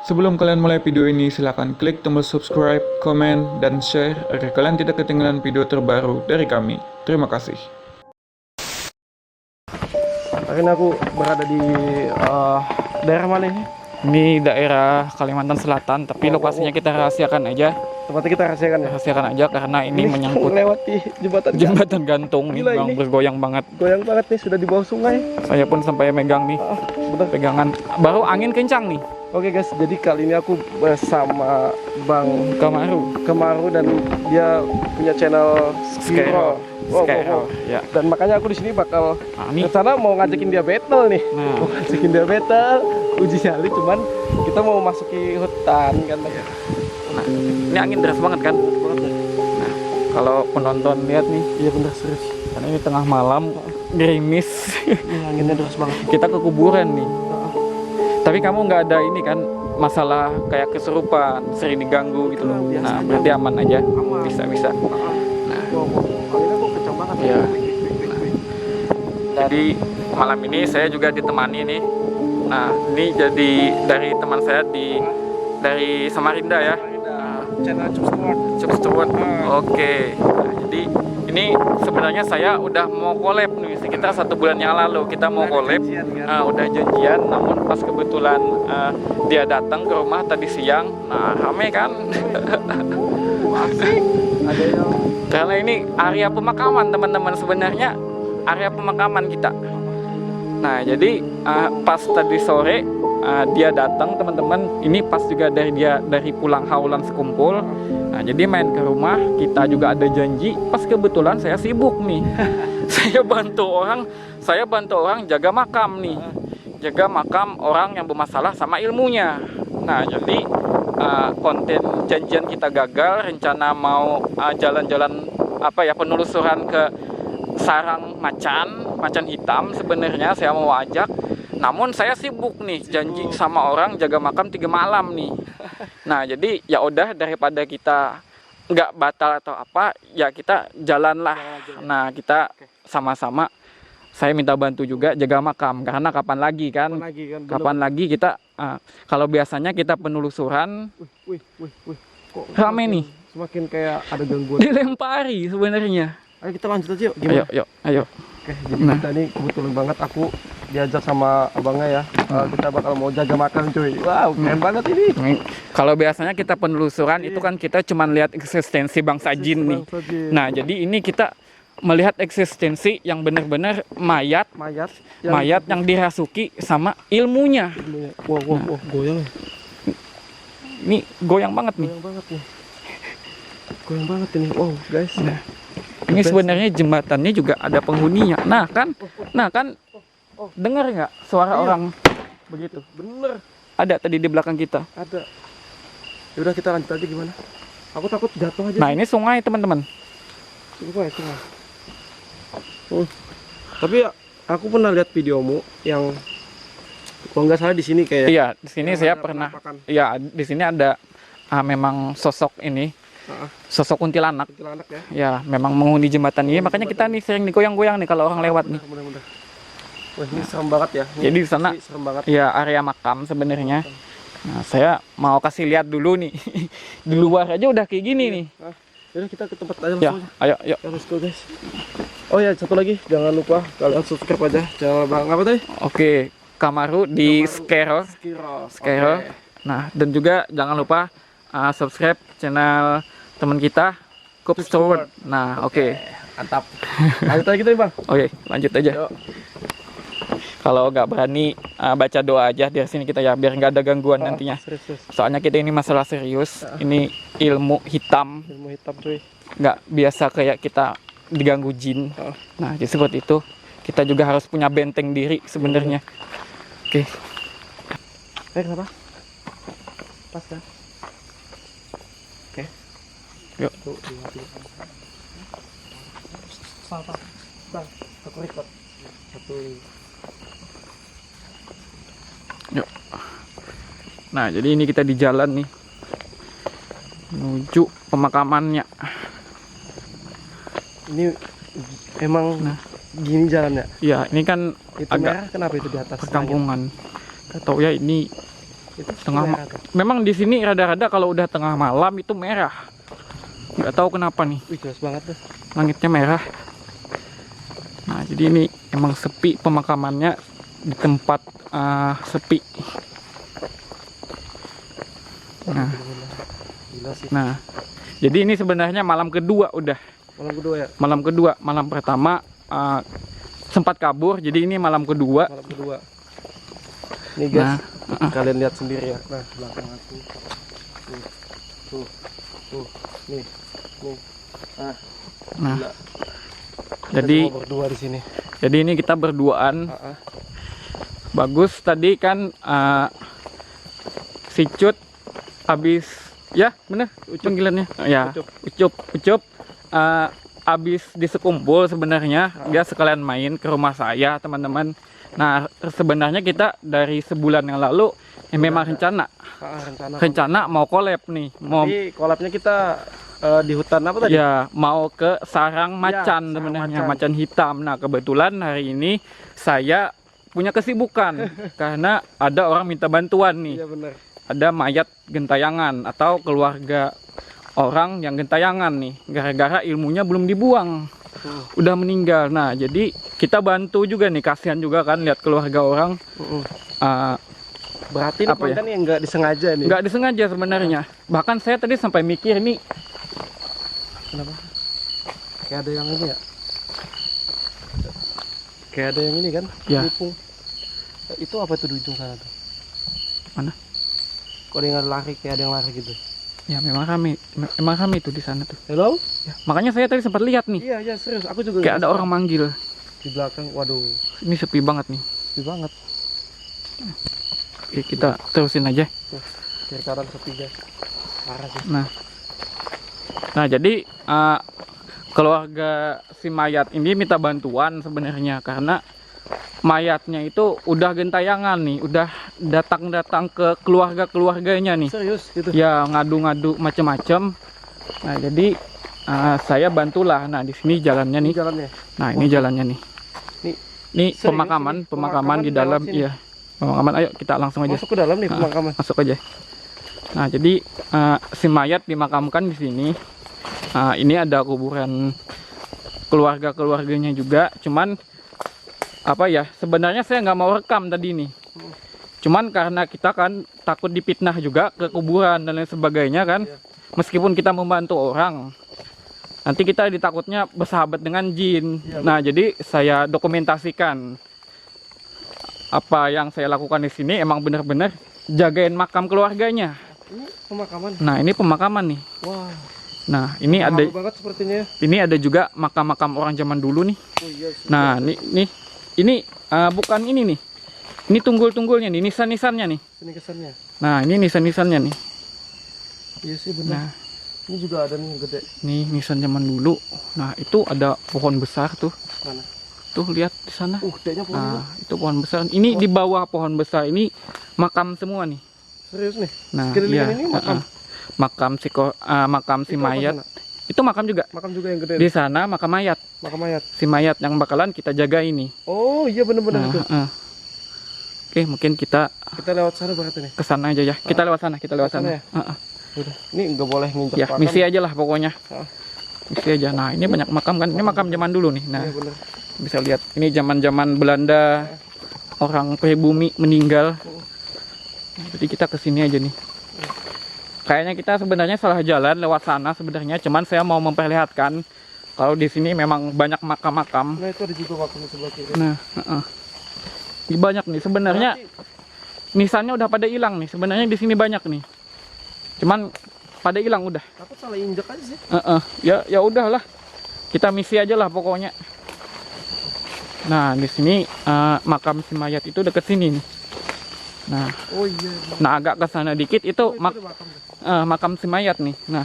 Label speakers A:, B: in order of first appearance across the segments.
A: Sebelum kalian mulai video ini, silahkan klik tombol subscribe, komen, dan share agar kalian tidak ketinggalan video terbaru dari kami. Terima kasih.
B: Akhirnya aku berada di daerah mana ini?
C: Ini daerah Kalimantan Selatan, tapi lokasinya kita rahasiakan aja.
B: Tempatnya kita rahasiakan ya?
C: Rahasiakan aja karena ini menyangkut
B: melewati
C: jembatan gantung nih,
B: Gila,
C: yang
B: ini
C: bergoyang banget.
B: goyang banget nih, sudah di bawah sungai.
C: Saya pun sampai megang nih,
B: Bener.
C: pegangan. Baru angin kencang nih,
B: Oke guys, jadi kali ini aku bersama Bang
C: Kamaru.
B: dan dia punya channel
C: Skero.
B: Wow.
C: Ya.
B: Dan makanya aku di sini bakal
C: Ini
B: rencana mau ngajakin dia battle nih.
C: Nah.
B: Mau ngajakin dia battle, uji nyali, cuman kita mau masuki hutan kan.
C: Nah, ini angin deras banget kan? Nah, kalau penonton lihat nih,
B: Iya bener, serius.
C: karena ini tengah malam, gerimis,
B: Ini anginnya deras banget.
C: kita ke kuburan nih. Tapi kamu nggak ada ini kan, masalah kayak kesurupan, sering diganggu gitu loh.
B: Biasa
C: Nah,
B: aja.
C: berarti aman aja.
B: Aman.
C: Bisa. Nah,
B: Anginnya kok kencang banget.
C: Iya. Jadi malam ini saya juga ditemani nih. Nah, ini jadi dari teman saya dari Samarinda ya.
B: Channel
C: Cup Stewart. Oke. Nah, jadi ini sebenarnya saya udah mau collab nih sekitar 1 bulan yang lalu kita mau collab. Udah janjian, namun pas kebetulan dia datang ke rumah tadi siang. Nah, rame kan?
B: Ada yang
C: Karena ini area pemakaman teman-teman, sebenarnya area pemakaman kita. Nah, jadi pas tadi sore dia datang teman-teman, ini pas juga dari pulang haulan sekumpul. Nah, jadi main ke rumah, kita juga ada janji. Pas kebetulan saya sibuk nih. Saya bantu orang jaga makam nih. Jaga makam orang yang bermasalah sama ilmunya. Nah, jadi konten janjian kita gagal, rencana mau jalan-jalan penelusuran ke sarang macan hitam sebenarnya saya mau ajak, namun saya sibuk nih janji sama orang jaga makam 3 malam nih. Nah, jadi ya udah, daripada kita nggak batal atau apa, ya kita jalan lah. Nah, kita sama-sama, saya minta bantu juga jaga makam, karena kapan lagi kita kalau biasanya kita penelusuran
B: Wih. Kok
C: rame nih,
B: semakin kayak ada gangguan.
C: dilempari sebenarnya.
B: Ayo kita lanjut aja yuk. Gimana?
C: Ayo.
B: Oke, jadi kita nih kebetulan banget aku diajak sama abangnya ya. Kita bakal mau jaga makan cuy. Wow, keren banget ini.
C: Kalau biasanya kita penelusuran itu kan kita cuma lihat eksistensi bangsa jin nih. Nah, jadi ini kita melihat eksistensi yang benar-benar mayat yang dirasuki sama ilmunya.
B: Wow, goyang.
C: Ini goyang banget nih.
B: Goyang banget ini. Wow, guys.
C: Nah, ini sebenarnya jembatannya juga ada penghuninya. Nah kan dengar nggak suara orang begitu?
B: Bener.
C: Ada tadi di belakang kita.
B: Ada. Ya udah, kita lanjut aja gimana? Aku takut jatuh aja.
C: Nah, ini sungai teman-teman.
B: Sungai. Tapi aku pernah lihat videomu yang kalau nggak salah di sini kayak.
C: Iya, di sini
B: yang
C: saya
B: ada
C: pernah.
B: penampakan.
C: Iya, di sini ada memang sosok ini, sosok kuntilanak.
B: Kuntilanak ya.
C: Ya, memang menghuni jembatan ini. Makanya kita nih sering digoyang-goyang nih kalau orang lewat nih.
B: Bener. Wah, ini serem banget ya. Ini
C: Jadi di sana
B: serem banget.
C: ya area makam sebenarnya. Nah, saya mau kasih lihat dulu nih. Di luar aja udah kayak gini nih.
B: Yaudah, kita ke tempat aja
C: Ya,
B: langsung aja.
C: ayo.
B: Ya, let's go guys. Oh ya, satu lagi, jangan lupa kalian subscribe aja channel Bang apa tadi?
C: Oke, Kamaru di Skero.
B: Oke.
C: Nah, dan juga jangan lupa subscribe channel teman kita, Cup Stewart. Nah, oke.
B: Mantap. Lanjut aja kita nih, Bang.
C: Oke, lanjut aja.
B: Yuk.
C: Kalau nggak berani baca doa aja di sini kita ya, biar nggak ada gangguan nantinya.
B: Serius.
C: Soalnya kita ini masalah serius. Ini ilmu hitam,
B: Ilmu hitam cuy.
C: nggak biasa kayak kita diganggu jin. Nah, jadi seperti itu. Kita juga harus punya benteng diri sebenarnya. Oke.
B: Kenapa? Pas kan? Oke.
C: Yuk.
B: Salah. Bang, aku record. Satu.
C: Yuk. Nah, jadi ini kita di jalan nih menuju pemakamannya.
B: Ini emang gini jalannya.
C: Ya, ini kan
B: Itu
C: agak
B: merah kenapa itu di atas?
C: perkampungan. Gak tau ya, ini
B: Itu
C: Tengah
B: merah tuh.
C: memang di sini rada-rada kalau udah tengah malam itu merah. Nggak tahu kenapa nih,
B: Wih, jelas banget tuh.
C: langitnya merah. Nah, jadi ini emang sepi pemakamannya di tempat sepi. Nah,
B: Gila sih.
C: nah, jadi ini sebenarnya malam kedua udah.
B: Malam kedua ya.
C: Malam kedua, malam pertama sempat kabur, jadi ini malam kedua.
B: Malam kedua. Nih guys,
C: Nah,
B: kalian lihat sendiri ya. Nah, belakang aku. Tuh. Nih. Ah,
C: nah,
B: gila.
C: jadi
B: Kita cuma berdua di sini.
C: ini kita berduaan.
B: Ah.
C: Bagus tadi kan si Cut habis ya bener panggilannya ya Ucup habis disekumpul sebenarnya dia sekalian main ke rumah saya teman-teman. Nah sebenarnya kita dari sebulan yang lalu memang rencana mau collab nih, mau
B: Tapi kolabnya kita di hutan apa tadi?
C: ya mau ke sarang macan
B: sarang
C: sebenarnya,
B: macan.
C: macan hitam. Nah kebetulan hari ini saya punya kesibukan karena ada orang minta bantuan nih.
B: Iya benar.
C: Ada mayat gentayangan atau keluarga orang yang gentayangan nih, gara-gara ilmunya belum dibuang, udah meninggal. Nah jadi kita bantu juga nih, kasihan juga kan lihat keluarga orang.
B: Berarti ini
C: Apa ya?
B: konten yang nggak disengaja nih.
C: Nggak disengaja sebenarnya. Bahkan saya tadi sampai mikir ini
B: Kenapa? Kayak ada yang ini ya? Kayak ada yang ini kan?
C: Ya.
B: Nipung. Itu apa tuh di ujung sana tuh?
C: Mana?
B: Kok ada yang lari, kayak ada yang lari gitu?
C: ya memang kami tuh di sana tuh.
B: Halo?
C: Ya, makanya saya tadi sempat lihat nih,
B: Iya serius. Aku juga
C: kayak ada
B: ngerasa
C: orang manggil.
B: di belakang. Waduh,
C: Ini sepi banget nih.
B: sepi banget.
C: Oke, kita terusin aja.
B: Tuh, kiri kanan sepi guys. Parah sih.
C: Nah jadi keluarga si mayat ini minta bantuan sebenarnya karena mayatnya itu udah gentayangan nih, udah datang ke keluarganya nih.
B: Serius gitu?
C: Ya ngadu-ngadu macem-macem. Nah jadi saya bantulah. Nah di sini jalannya
B: Ini
C: nih.
B: jalannya.
C: Nah ini jalannya nih. Ini
B: Serius
C: pemakaman
B: ini? Pemakaman
C: di
B: lewat
C: dalam.
B: sini?
C: Iya. Pemakaman. Ayo kita langsung aja.
B: Masuk ke dalam nih pemakaman.
C: Masuk aja. Nah jadi si mayat dimakamkan di sini. Ini ada kuburan keluarganya juga. Cuman apa ya? Sebenarnya saya nggak mau rekam tadi nih. Cuman karena kita kan takut dipitnah juga ke kuburan dan lain sebagainya kan. Meskipun kita membantu orang, nanti kita ditakutnya bersahabat dengan jin. Nah jadi saya dokumentasikan apa yang saya lakukan di sini. Emang benar-benar jagain makam keluarganya.
B: Ini pemakaman.
C: Nah ini pemakaman nih.
B: Wah.
C: Nah ini ada
B: Mahal banget sepertinya.
C: ini ada juga makam-makam orang zaman dulu nih.
B: Oh iya.
C: Nah ini bukan ini nih. Ini tunggul-tunggulnya nih, nisan-nisannya nih.
B: Sini kesannya.
C: Nah ini nisan-nisannya nih.
B: Iya sih benar.
C: Nah
B: Ini juga ada nih yang gede.
C: nih nisan zaman dulu. Nah itu ada pohon besar tuh.
B: Mana?
C: Tuh lihat di sana.
B: Gedenya pohon.
C: Nah itu pohon besar. Ini di bawah pohon besar ini makam semua nih.
B: Serius nih.
C: Nah
B: Sekelilingan
C: iya.
B: ini makam.
C: Makam si
B: Itu
C: mayat.
B: apa sana?
C: Itu makam juga.
B: Makam juga yang gede.
C: Di sana makam mayat.
B: Makam mayat.
C: Si mayat yang bakalan kita jaga ini.
B: Oh iya benar-benar
C: Nah,
B: itu.
C: Oke, mungkin kita
B: Kita lewat sana berarti nih.
C: ke sana aja ya. Kita lewat sana, kita lewat
B: Sana
C: sana.
B: ya? Udah. Ini nggak boleh nginjak
C: Ya,
B: makam.
C: misi aja lah pokoknya.
B: Ah.
C: Misi aja. Nah, ini banyak makam kan. Ini makam zaman dulu nih. Nah,
B: Iya benar.
C: bisa lihat ini zaman-zaman Belanda, orang pribumi meninggal. Jadi kita ke sini aja nih. Kayaknya kita sebenarnya salah jalan lewat sana sebenarnya, cuman saya mau memperlihatkan kalau di sini memang banyak makam-makam.
B: Nah itu ada juga makam di sebelah kiri.
C: Nah, ini banyak nih sebenarnya. Nisannya udah pada hilang nih. Sebenarnya di sini banyak nih. Cuman pada hilang udah.
B: Aku salah injak aja sih.
C: Ya udahlah. Kita misi aja lah pokoknya. Nah, di sini makam si mayat itu deket sini nih. Nah,
B: Oh iya.
C: agak ke sana dikit itu
B: Itu ada makam.
C: makam si mayat nih. Nah,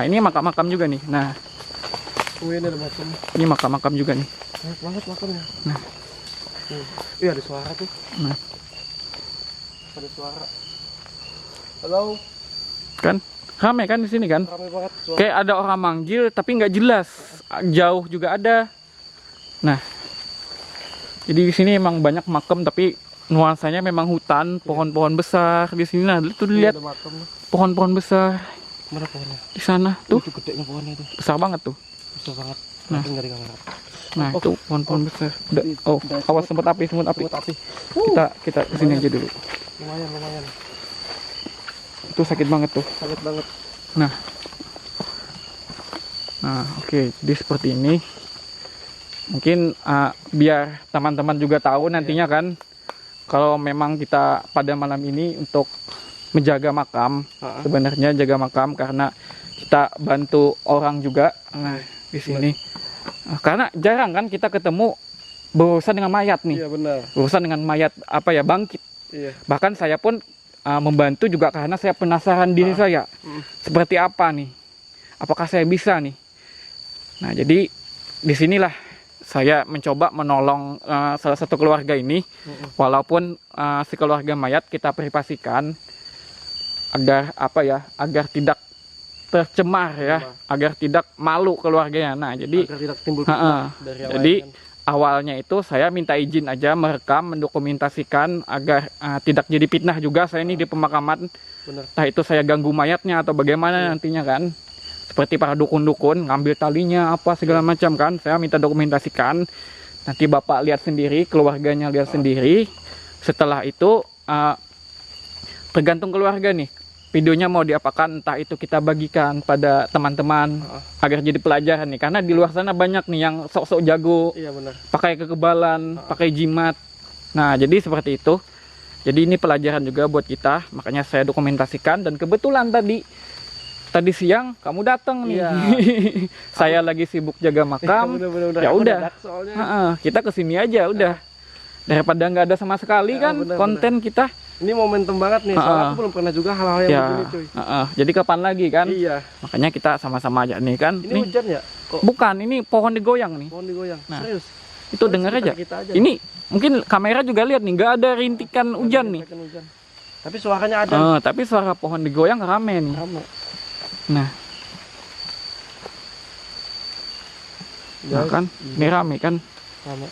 C: ini makam-makam juga nih. Nah,
B: Oh ini ada makam.
C: ini makam-makam juga nih.
B: Banyak banget makamnya.
C: Nah.
B: Iya ada suara tuh.
C: Nah.
B: Ada suara. Halo.
C: Kan rame kan di sini kan?
B: Ramai banget suara.
C: Kayak ada orang manggil tapi nggak jelas. Jauh juga ada. Nah, jadi di sini emang banyak makam tapi nuansanya memang hutan, pohon-pohon besar di sini. Nah, tuh
B: Ini
C: lihat
B: ada makam nih.
C: pohon-pohon besar
B: Mana pohonnya?
C: di sana tuh,
B: Itu gedenya pohonnya itu.
C: besar banget tuh.
B: Besar banget.
C: Nah.
B: Tapi nggak di kamera.
C: Nah, itu pohon-pohon besar. Awas semut api, semut api.
B: Semut api.
C: Kita kesini aja dulu.
B: Lumayan.
C: Itu sakit banget tuh.
B: Sangat banget.
C: Nah, oke. Jadi seperti ini. Mungkin biar teman-teman juga tahu nantinya kan, kalau memang kita pada malam ini untuk menjaga makam, sebenarnya jaga makam karena kita bantu orang juga. Nah, di sini. Karena jarang kan kita ketemu berurusan dengan mayat nih.
B: Iya benar.
C: Berurusan dengan mayat bangkit.
B: Iya.
C: Bahkan saya pun membantu juga karena saya penasaran diri saya. Seperti apa nih? Apakah saya bisa nih? Nah, jadi disinilah saya mencoba menolong salah satu keluarga ini. Walaupun si keluarga mayat kita privasikan agar agar tidak tercemar ya, agar tidak malu keluarganya. Nah, jadi
B: agar tidak timbul fitnah dari yang
C: jadi
B: lain kan.
C: awalnya itu saya minta izin aja merekam, mendokumentasikan agar tidak jadi fitnah juga saya ini di pemakaman.
B: Benar.
C: Entah itu saya ganggu mayatnya atau bagaimana nantinya kan. Seperti para dukun-dukun ngambil talinya apa segala macam kan. Saya minta dokumentasikan. Nanti Bapak lihat sendiri, keluarganya lihat sendiri. Setelah itu tergantung keluarga nih. Videonya mau diapakan, entah itu kita bagikan pada teman-teman agar jadi pelajaran nih. Karena di luar sana banyak nih yang sok-sok jago,
B: Iya benar.
C: pakai kekebalan, pakai jimat. Nah, jadi seperti itu. Jadi ini pelajaran juga buat kita. Makanya saya dokumentasikan dan kebetulan tadi siang kamu datang nih.
B: Iya.
C: Saya lagi sibuk jaga makam.
B: Bener-bener.
C: Ya
B: Aku
C: udah.
B: mendadak soalnya.
C: Kita kesini aja udah. Daripada nggak ada sama sekali kan
B: bener,
C: konten kita.
B: Ini momentum banget nih. Soalnya aku belum pernah juga hal-hal yang
C: Ya.
B: begini cuy.
C: Jadi kapan lagi kan?
B: Iya.
C: Makanya kita sama-sama aja nih kan.
B: Ini
C: Nih,
B: hujan ya? Kok
C: bukan, ini pohon digoyang nih.
B: pohon digoyang?
C: Nah,
B: Serius?
C: Itu dengar aja.
B: Kita aja.
C: Ini mungkin kamera juga lihat nih, nggak ada rintikan hujan nih.
B: Hujan. Tapi suaranya ada.
C: Tapi suara pohon digoyang rame nih.
B: Rame.
C: Nah, kan, ini rame kan.
B: Rame.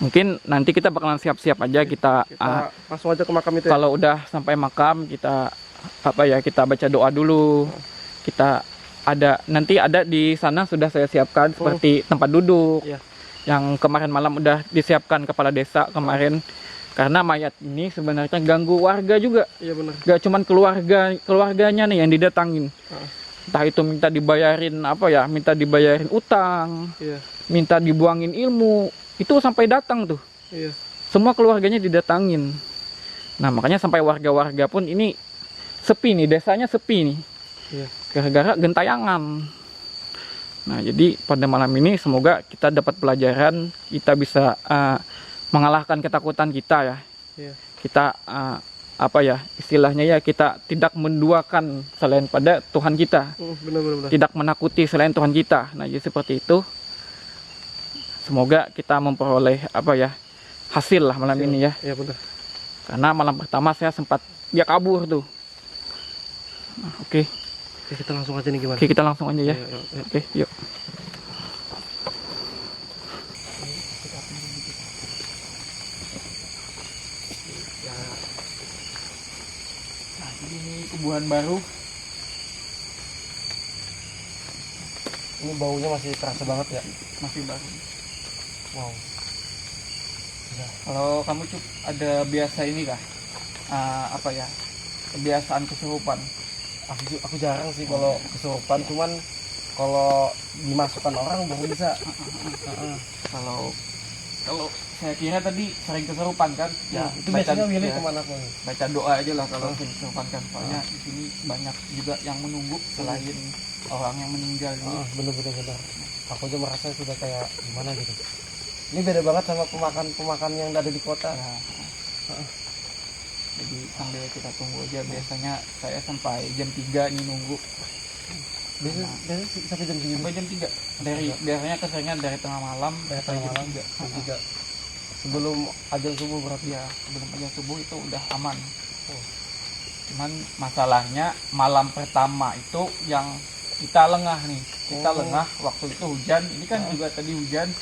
C: Mungkin nanti kita bakalan siap-siap aja kita,
B: Kita langsung aja ke makam itu ya?
C: kalau udah sampai makam kita kita baca doa dulu. Kita nanti ada di sana sudah saya siapkan seperti tempat duduk.
B: Iya.
C: Yang kemarin malam udah disiapkan kepala desa kemarin. Karena mayat ini sebenarnya ganggu warga juga.
B: Iya benar.
C: Gak cuman keluarganya nih yang didatangin. Entah itu minta dibayarin minta dibayarin utang,
B: Iya.
C: minta dibuangin ilmu, itu sampai datang tuh.
B: Iya.
C: Semua keluarganya didatangin. Nah, makanya sampai warga-warga pun ini sepi nih, desanya sepi nih.
B: Iya.
C: Gara-gara gentayangan. Nah, jadi pada malam ini semoga kita dapat pelajaran, kita bisa mengalahkan ketakutan kita ya.
B: Iya.
C: Kita istilahnya ya, kita tidak menduakan selain pada Tuhan kita.
B: Benar.
C: Tidak menakuti selain Tuhan kita. Nah, jadi seperti itu. Semoga kita memperoleh hasil lah malam ini ya.
B: Iya benar.
C: Karena malam pertama saya sempat dia kabur tuh. Nah, oke.
B: Oke, kita langsung aja nih gimana?
C: Oke, kita langsung aja ya.
B: Yuk.
C: Oke, yuk. Nah, ini kuburan baru.
B: Ini baunya masih terasa banget ya?
C: Masih baru.
B: Wow.
C: Kalau kamu ada biasa ini kah? Kebiasaan kesurupan.
B: Aku jarang sih kalau kesurupan, cuman kalau dimasukkan orang baru bisa.
C: Kalau saya kira tadi sering kesurupan kan?
B: Ya, itu biasanya Willy
C: ya,
B: kemana pun.
C: baca doa aja lah kalau kesurupan kan. Soalnya di sini banyak juga yang menunggu selain orang yang meninggal ini.
B: Bener. Aku aja merasa sudah kayak gimana gitu. Ini beda banget sama pemakan yang ada di kota.
C: Jadi sambil kita tunggu aja, biasanya saya sampai jam 3 ini nunggu.
B: Biasanya sampai jam 3.
C: Sampai jam 3. Biasanya keseringan dari tengah malam
B: Jam 3. Sebelum azan subuh berarti
C: ya, sebelum azan subuh itu udah aman. Cuman masalahnya malam pertama itu yang kita lengah nih. Kita lengah waktu itu hujan. Ini kan juga tadi hujan.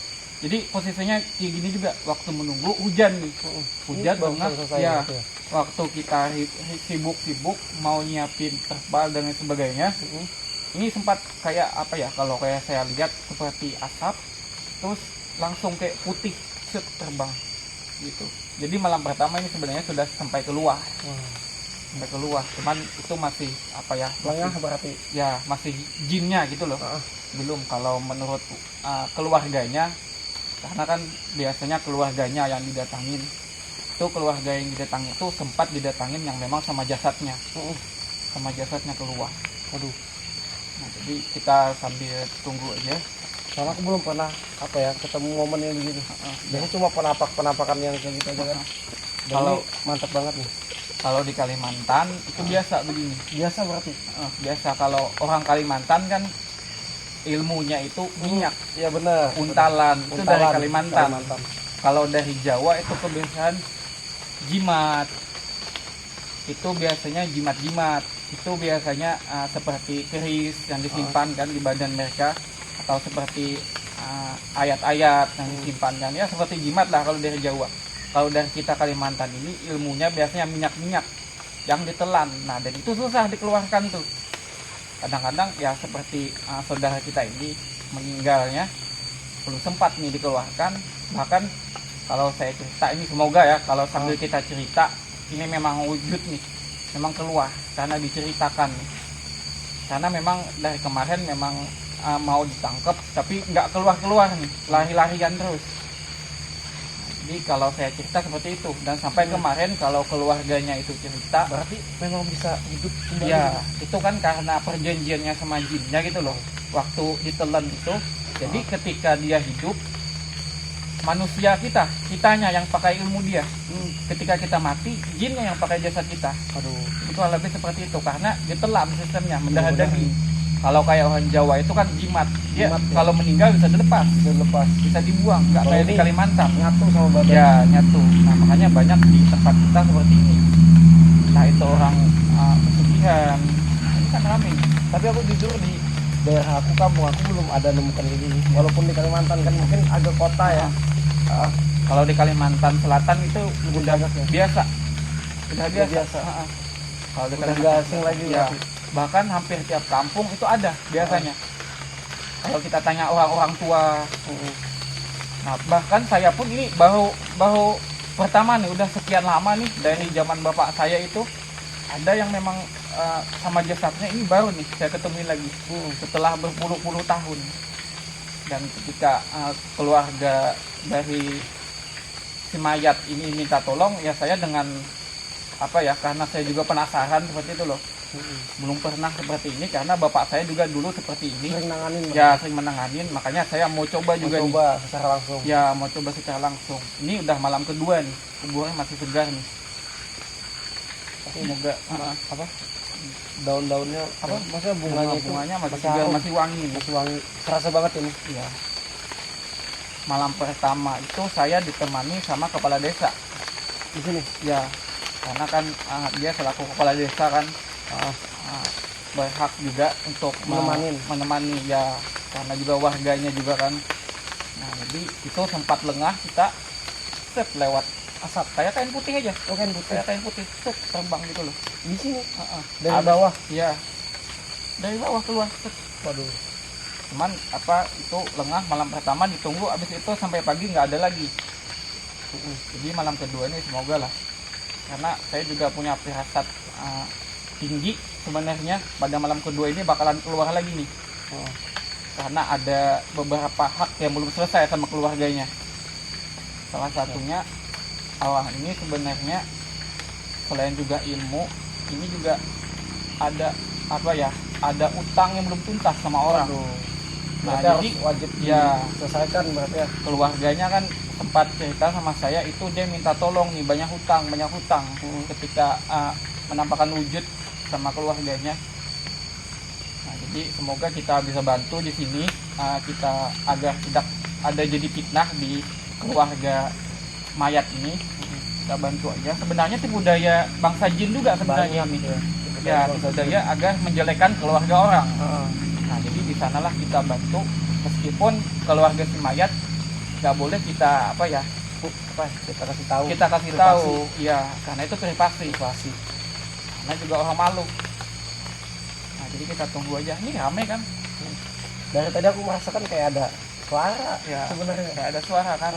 C: Jadi posisinya kayak gini juga waktu menunggu hujan nih. Hujan
B: Baru
C: banget
B: selesai
C: ya.
B: gitu ya.
C: Waktu kita sibuk-sibuk mau nyiapin terpal dan lain sebagainya. Ini sempat kayak apa ya, kalau kayak saya lihat seperti asap terus langsung kayak putih set terbang gitu. Jadi malam pertama ini sebenarnya sudah sampai keluar. Sampai keluar, cuman itu masih apa ya?
B: Lengah berarti.
C: Ya, masih jinnya gitu loh. Belum kalau menurut keluarganya, karena kan biasanya keluarganya yang didatangin. Itu keluarga yang didatangin itu sempat didatangin yang memang sama jasadnya. Sama jasadnya keluar.
B: Waduh.
C: Nah, jadi kita sambil tunggu aja.
B: Soalnya aku belum pernah apa ya ketemu momen yang begitu. Biasanya cuma penampakan yang kayak gitu aja kan. Dan
C: Kalau
B: ini mantap banget nih.
C: kalau di Kalimantan itu biasa begini.
B: Biasa berarti.
C: Biasa kalau orang Kalimantan kan ilmunya itu minyak,
B: Iya benar.
C: untalan, itu dari Kalimantan.
B: Kalimantan.
C: Kalau dari Jawa itu kebiasaan jimat. Itu biasanya jimat-jimat. Itu biasanya seperti keris yang disimpan kan di badan mereka, atau seperti ayat-ayat yang disimpan kan, ya seperti jimat lah kalau dari Jawa. Kalau dari kita Kalimantan ini ilmunya biasanya minyak-minyak yang ditelan. Nah, dan itu susah dikeluarkan tuh. Kadang-kadang ya seperti saudara kita ini meninggalnya belum sempat nih dikeluarkan. Bahkan kalau saya cerita ini, semoga ya kalau sambil kita cerita ini memang wujud nih, memang keluar karena diceritakan. Karena memang dari kemarin memang mau ditangkap tapi nggak keluar nih, lari-larian terus. Jadi kalau saya cerita seperti itu, dan sampai kemarin kalau keluarganya itu cerita,
B: Berarti memang bisa hidup kembali.
C: ya itu kan karena perjanjiannya sama jinnya gitu loh. Waktu ditelan itu, jadi ketika dia hidup, manusia kitanya yang pakai ilmu dia. Ketika kita mati, jinnya yang pakai jasad kita.
B: Aduh.
C: Itu lebih seperti itu, karena ditelan sistemnya, mendarah daging. Kalau kayak orang Jawa itu kan jimat, dia
B: Jimat, ya.
C: kalau meninggal bisa dilepas,
B: Bisa
C: dibuang, nggak
B: Kalau
C: kayak di
B: ini
C: Kalimantan.
B: nyatu sama badan.
C: Ya, nyatu. Nah, makanya banyak di tempat kita seperti ini. Nah, itu orang pesugihan. Nah, ini kan rame.
B: Tapi aku jujur di daerah aku, kampung aku belum ada nemukan ini. Walaupun di Kalimantan kan mungkin agak kota ya.
C: Kalau di Kalimantan Selatan itu udah
B: banyak ya?
C: biasa. Udah
B: Udah
C: biasa.
B: biasa.
C: Kalau di
B: Udah
C: Kalimantan
B: nggak asing lagi
C: ya.
B: berarti.
C: Bahkan hampir tiap kampung itu ada biasanya. Kalau kita tanya orang-orang tua, nah bahkan saya pun ini baru pertama nih, udah sekian lama nih dari zaman bapak saya itu ada yang memang sama jasadnya ini baru nih saya ketemuin lagi setelah berpuluh-puluh tahun. Dan ketika keluarga dari si mayat ini minta tolong, ya saya dengan apa ya, karena saya juga penasaran seperti itu loh. Belum pernah seperti ini karena bapak saya juga dulu seperti ini.
B: Sering nanganin.
C: Ya, sering menanganin, makanya saya mau coba juga nih.
B: Coba secara langsung.
C: Ya, mau coba secara langsung. Ini udah malam kedua nih, kuburnya masih segar nih. Semoga
B: Apa? Daun-daunnya apa? Maksudnya bunganya itu
C: bunganya masih segar,
B: harum.
C: masih wangi.
B: Masih wangi. Terasa banget ini.
C: Iya. Malam pertama itu saya ditemani sama kepala desa.
B: Di sini.
C: Ya, karena kan dia selaku kepala desa kan berhak juga untuk menemani ya, karena juga warganya juga kan. Nah, jadi itu sempat lengah kita lewat asap kayak kain putih aja. Kayak kain putih terbang gitu loh
B: Di sini.
C: dari
B: bawah.
C: ya, dari bawah keluar.
B: Waduh.
C: Cuman apa, itu lengah malam pertama ditunggu, abis itu sampai pagi nggak ada lagi. Jadi malam kedua ini semoga lah, karena saya juga punya firasat tinggi sebenarnya pada malam kedua ini bakalan keluar lagi nih. Karena ada beberapa hak yang belum selesai sama keluarganya. Salah satunya orang ini sebenarnya selain juga ilmu, ini juga ada apa ya, ada utang yang belum tuntas sama orang. Nah, jadi
B: wajib
C: ya
B: selesaikan berarti ya.
C: keluarganya kan sempat cerita sama saya, itu dia minta tolong nih, banyak hutang ketika menampakkan wujud sama keluarganya. Nah, jadi semoga kita bisa bantu di sini, kita agar tidak ada jadi fitnah di keluarga mayat ini. Kita bantu aja. Sebenarnya itu budaya bangsa jin juga sebenarnya ini. Ya, budaya agar menjelekkan keluarga orang. Nah, jadi di sanalah kita bantu, meskipun keluarga si mayat nggak boleh kita apa ya,
B: kita kasih tahu.
C: kita kasih
B: Privasi.
C: tahu ya, karena itu privasi, karena juga orang malu. Nah jadi kita tunggu aja, ini rame kan
B: Dari tadi aku merasakan kayak ada suara
C: ya,
B: sebenarnya.
C: kayak ada suara kan,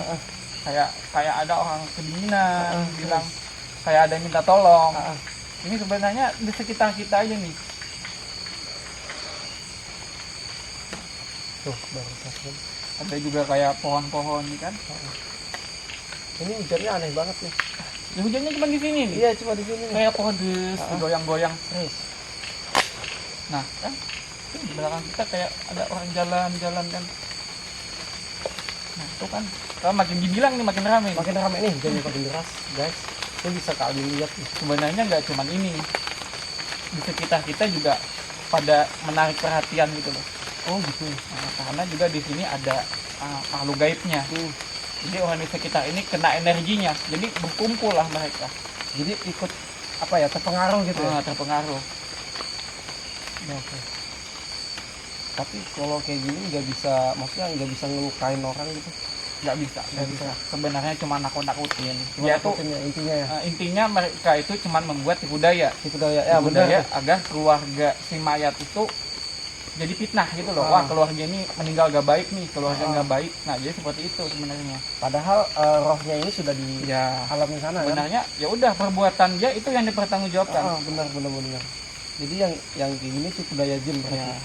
C: kayak ada orang kedinginan bilang,
B: terus.
C: kayak ada yang minta tolong.
B: Ah, ah.
C: Ini sebenarnya di sekitar kita aja nih.
B: Tuh baru saja.
C: Ada juga kayak pohon-pohon nih kan.
B: Ini hujannya aneh banget nih.
C: Ya, hujannya cuma di sini nih.
B: Iya cuma di sini nih.
C: Kayak pohon des, goyang-goyang.
B: Terus.
C: Nah kan di belakang kita kayak ada orang jalan-jalan kan. Nah itu kan kalau makin dibilang nih makin ramai.
B: Makin ramai nih hujannya makin deras guys. Ini bisa kalian lihat nih.
C: Sebenarnya nggak cuman ini, di sekitar kita juga pada menarik perhatian gitu loh.
B: Oh gitu.
C: Nah, karena juga di sini ada makhluk gaibnya. Jadi orang di sekitar ini kena energinya, jadi berkumpul lah mereka.
B: Jadi ikut apa ya, terpengaruh gitu ya.
C: Terpengaruh.
B: Ya, oke. Tapi kalau kayak gini nggak bisa, maksudnya nggak bisa ngelukain orang gitu.
C: Nggak bisa. Sebenarnya cuma nakut-nakutin.
B: Cuma
C: Dia tuh
B: takutin ya, intinya ya.
C: intinya mereka itu cuma membuat tipu daya.
B: Tipu daya. Ya benar.
C: Budaya agar keluarga si mayat itu jadi fitnah gitu loh. Wah keluarga ini meninggal gak baik nih, keluarga nggak baik. Nah jadi seperti itu sebenarnya.
B: Padahal rohnya ini sudah di
C: Ya
B: alam di sana kan.
C: sebenarnya ya udah perbuatan dia itu yang dipertanggungjawabkan.
B: Benar. Jadi yang kayak gini tipu daya jin berarti.
C: Ya.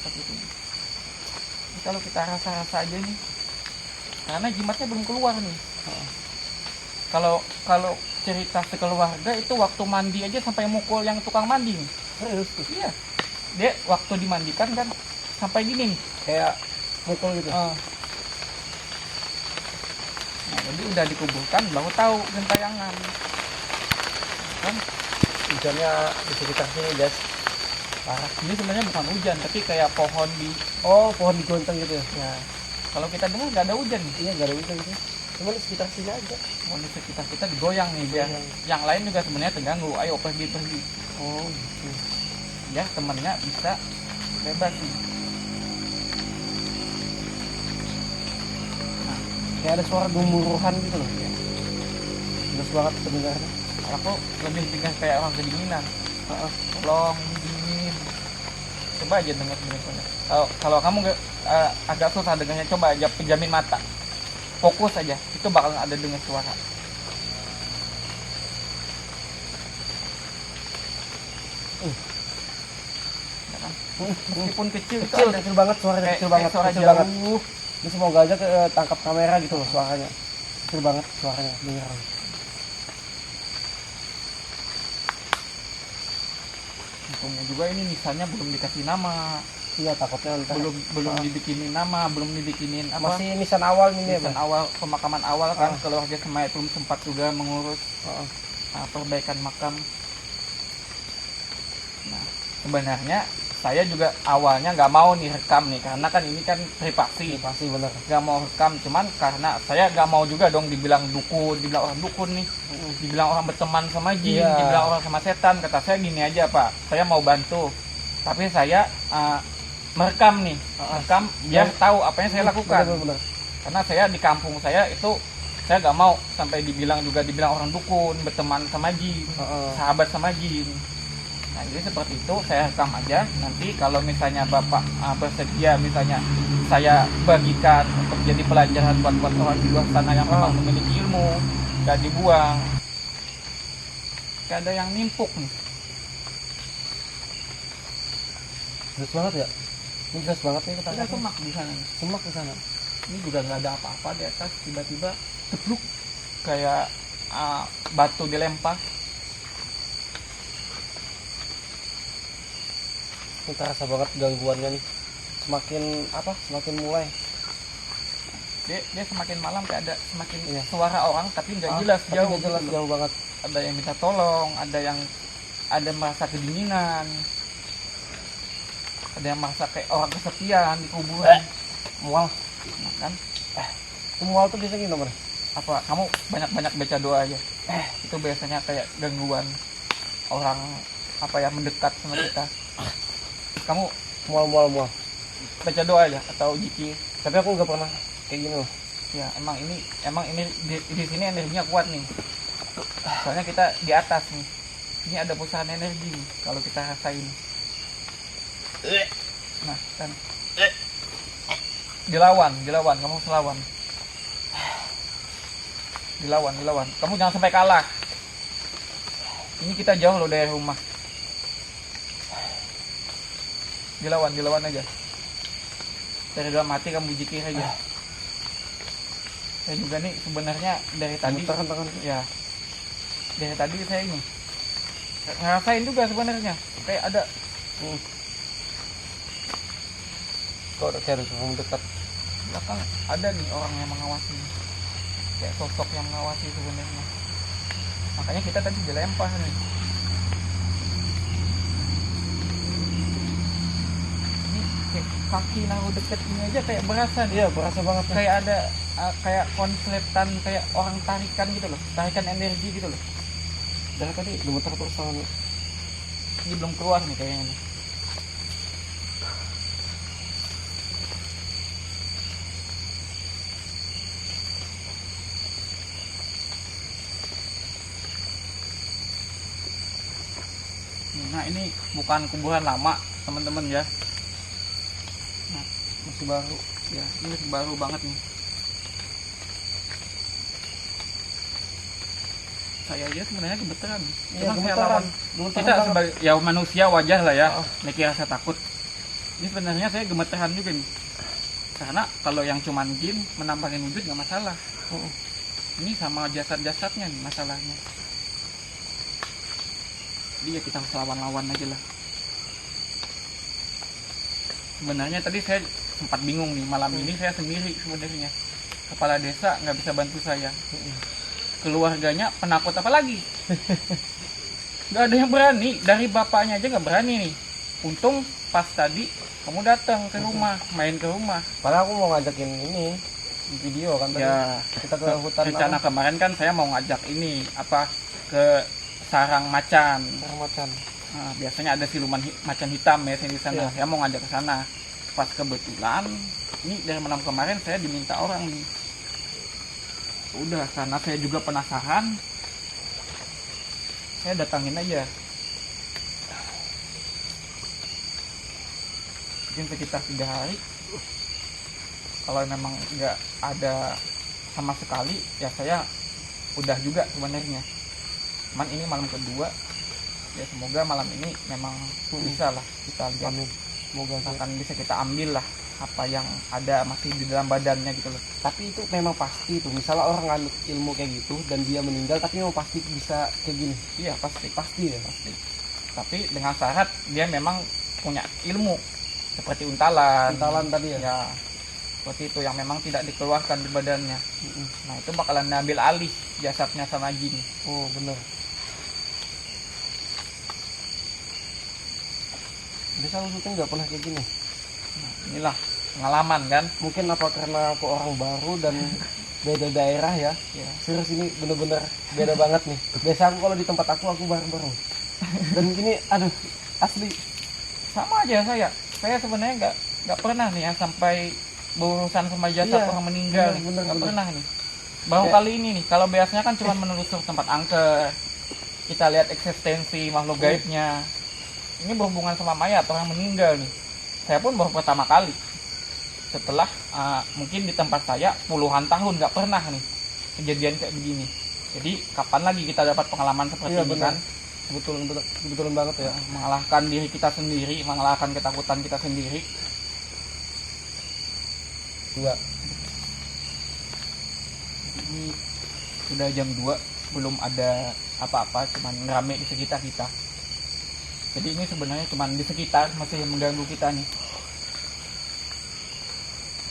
C: Seperti itu. Ini kalau kita rasa-rasa aja nih, karena jimatnya belum keluar nih. Kalau cerita sekeluarga itu waktu mandi aja sampai mukul yang tukang mandi nih.
B: Serius tuh.
C: Iya. Dia waktu dimandikan kan sampai gini nih.
B: Kayak mukul gitu.
C: Nah, jadi udah dikuburkan baru tahu gentayangan. Kan
B: Hujannya di sekitar sini guys.
C: parah. Ini sebenarnya bukan hujan tapi kayak pohon di.
B: Oh pohon digoncang gitu ya.
C: Ya. Kalau kita dengar nggak ada hujan nih.
B: Iya nggak ada hujan gitu. Cuma di sekitar sini aja.
C: Pohon di sekitar kita digoyang nih dia.
B: Digoyang.
C: Yang lain juga sebenarnya terganggu. Ayo pergi.
B: Oh gitu.
C: Ya temennya bisa bebas nih.
B: Kayak ada suara gemuruhan gitu loh. Jelas banget pendengarnya.
C: Aku lebih dengar kayak orang kedinginan. Tolong dingin. Coba aja dengar sebenarnya. Kalau kamu agak susah dengarnya, coba aja pejamin mata. Fokus aja, itu bakalan ada dengar suara. Ya kan? Meskipun kecil itu ada
B: Kecil banget suaranya,
C: kayak
B: kecil banget,
C: suara
B: kecil banget.
C: jauh.
B: Ini semoga aja tangkap kamera gitu loh suaranya. Kecil banget suaranya, dengar.
C: Untungnya juga ini misalnya belum dikasih nama,
B: Iya takutnya ntar
C: belum dibikinin nama, belum dibikinin apa?
B: masih nisan awal ini ya
C: Nisan
B: Bang?
C: awal pemakaman awal kan,
B: Ah.
C: keluarga semayat belum sempat juga mengurus
B: Heeh.
C: perbaikan makam. Nah sebenarnya saya juga awalnya nggak mau nih rekam nih, karena kan ini kan privasi,
B: Pasti bener.
C: nggak mau rekam. Cuman karena saya nggak mau juga dong dibilang dukun, dibilang orang dukun nih, dibilang orang berteman sama jin,
B: Iya.
C: dibilang orang sama setan. Kata saya gini aja Pak, saya mau bantu, tapi saya merekam nih, merekam biar tahu apa yang saya lakukan.
B: Bener.
C: Karena saya di kampung saya itu saya nggak mau sampai dibilang orang dukun, berteman sama jin, sahabat sama jin. Nah jadi seperti itu, saya rekam aja. Nanti kalau misalnya Bapak bersedia, misalnya saya bagikan untuk jadi pelajaran buat orang di luar sana yang memang memiliki ilmu, gak dibuang. Gak ada yang nimpuk nih.
B: Jelas banget ya. Ini jelas banget nih kita.
C: Ada semak di sana nih.
B: Semak di sana.
C: Ini juga nggak ada apa-apa di atas, tiba-tiba tebluk kayak batu dilempar.
B: Ini terasa banget gangguannya nih. Semakin mulai.
C: Dia semakin malam kayak ada semakin
B: Iya.
C: suara orang tapi nggak jelas,
B: tapi
C: jauh
B: nggak jelas,
C: gitu loh.
B: jauh banget.
C: Ada yang minta tolong, ada merasa kedinginan, ada yang merasa kayak orang kesepian di kuburan.
B: Mual.
C: Nah, kan
B: Mual tuh biasanya gimana?
C: apa kamu banyak baca doa aja, itu biasanya kayak gangguan orang apa ya mendekat sama kita. Kamu
B: Mual.
C: baca doa aja atau zikir.
B: Tapi aku nggak pernah kayak gini loh.
C: Ya emang ini di sini energinya kuat nih. Soalnya kita di atas nih. Ini ada pusaran energi nih kalau kita rasain. Nah, kan. Dilawan, kamu harus lawan. Dilawan. Kamu jangan sampai kalah. Ini kita jauh loh dari rumah. Dilawan aja. Dari dalam hati kamu zikir aja. Saya juga nih sebenarnya dari tadi
B: Tangan.
C: ya. Dari tadi saya ini ngerasain juga sebenarnya kayak ada
B: Kok kayak harus mendekat.
C: belakang ada nih orang yang mengawasi, kayak sosok yang mengawasi sebenarnya. Makanya kita tadi dilempar nih. Ini kayak kaki naruh deket ini aja kayak berasa nih.
B: Iya, berasa banget.
C: Kayak ada kayak konsletan, kayak orang tarikan gitu loh, tarikan energi gitu loh.
B: Dari tadi gemetar terus tangan.
C: Ini belum keluar nih kayaknya nih. Nah ini bukan kuburan lama teman-teman ya. Nah,
B: Masih baru.
C: ya ini masih baru banget nih. Saya aja sebenarnya gemeteran.
B: Iya,
C: Cuma saya
B: gemetaran.
C: lawan.
B: Gemetaran
C: Kita
B: banget.
C: sebagai ya manusia wajar lah ya.
B: Oh.
C: Mikir rasa takut. Ini sebenarnya saya gemeteran juga nih. Karena kalau yang cuman jin menampakkan wujud nggak masalah. Ini sama jasad-jasadnya nih masalahnya. Jadi ya kita harus lawan-lawan aja lah. Sebenarnya tadi saya sempat bingung nih, malam ini saya sendiri sebenarnya. Kepala desa nggak bisa bantu saya. Keluarganya penakut apa lagi? Nggak ada yang berani, dari bapaknya aja nggak berani nih. Untung pas tadi kamu datang ke rumah, main ke rumah.
B: Padahal aku mau ngajakin ini di video kan tadi.
C: Ya,
B: Kita ke hutan
C: rencana kemarin kan saya mau ngajak ini apa ke sarang macan.
B: macan.
C: Nah, biasanya ada siluman macan hitam ya di sana.
B: Iya.
C: Saya mau ngajak ke sana. Pas kebetulan ini dari malam kemarin saya diminta orang nih. Udah karena saya juga penasaran, saya datangin aja. Mungkin sekitar 3 hari. Kalau memang nggak ada sama sekali, ya saya udah juga sebenarnya. Cuman ini malam kedua, ya semoga malam ini memang bisa lah kita lihat.
B: Amin. Semoga aja.
C: Akan bisa kita ambil lah apa yang ada masih di dalam badannya gitu loh.
B: Tapi itu memang pasti tuh. Misalnya orang nganut ilmu kayak gitu dan dia meninggal, tapi memang pasti bisa kayak gini.
C: Iya pasti.
B: Pasti ya.
C: Pasti. Tapi dengan syarat dia memang punya ilmu seperti untalan.
B: Untalan tadi ya.
C: Ya seperti itu yang memang tidak dikeluarkan di badannya. Nah itu bakalan ambil alih jasadnya sama jin.
B: Oh bener. Biasa aku syuting nggak pernah kayak gini.
C: Nah, inilah pengalaman kan.
B: Mungkin apa karena aku orang baru dan beda daerah ya.
C: Ya.
B: Serius ini bener-bener beda banget nih. Biasa aku kalau di tempat aku baru-baru. Dan ini aduh asli.
C: Sama aja saya sebenarnya nggak pernah nih ya sampai berurusan sama jasad
B: Iya,
C: orang meninggal nih.
B: bener,
C: Nggak
B: bener.
C: pernah nih. Baru
B: Kayak-
C: kali ini nih, kalau biasanya kan cuma menelusur tempat angker, kita lihat eksistensi makhluk gaibnya. Ini berhubungan sama mayat orang meninggal nih. Saya pun baru pertama kali. Setelah mungkin di tempat saya puluhan tahun nggak pernah nih kejadian kayak begini. Jadi kapan lagi kita dapat pengalaman seperti
B: Iya,
C: ini
B: benar.
C: kan?
B: Kebetulan banget ya.
C: Mengalahkan diri kita sendiri, mengalahkan ketakutan kita sendiri.
B: Dua.
C: Ini sudah jam 2, belum ada apa-apa, cuman rame di sekitar kita. Jadi ini sebenarnya cuman di sekitar masih mengganggu kita nih.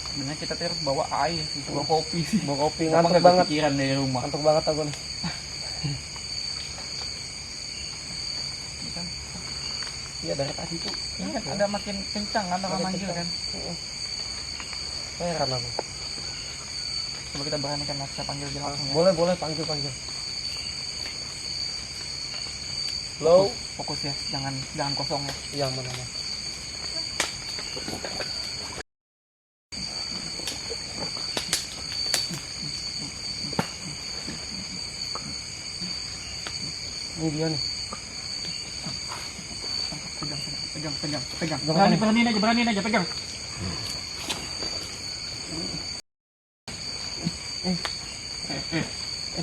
C: Sebenarnya kita terus bawa air sih, bawa kopi sih.
B: Bawa kopi,
C: Kenapa
B: ngantuk
C: nggak
B: banget.
C: kepikiran dari rumah?
B: Ngantuk banget aku nih.
C: Ini kan,
B: Iya dari tadi tuh.
C: ini kan ada makin kencang kan orang
B: Ada
C: manggil
B: kencang.
C: kan.
B: Heran aku.
C: Coba kita beranikan lah, kita panggil dia langsung ya.
B: Boleh panggil. Halo.
C: Fokus ya, jangan kosong ya.
B: Yang mana? Ini dia nih.
C: Pegang. Beraniin aja, pegang.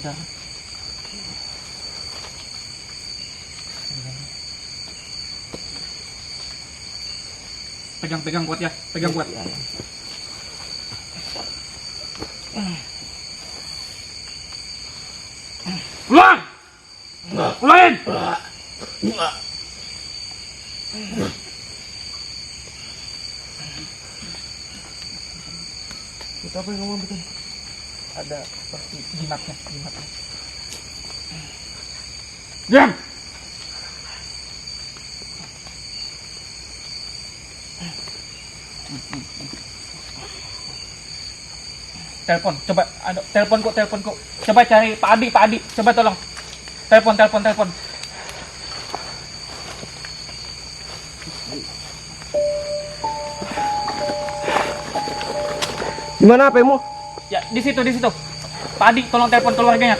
B: Dah.
C: Pegang kuat ya, pegang kuat. Keluar! Keluarin!
B: Kita apa yang ngomong betul? Ada seperti
C: Jimatnya. Diam! Telepon, coba ada telepon kok. Coba cari Pak Adi, coba tolong. Telepon.
B: Di mana HP-mu?
C: Ya, di situ. Pak Adi, tolong telepon keluarganya.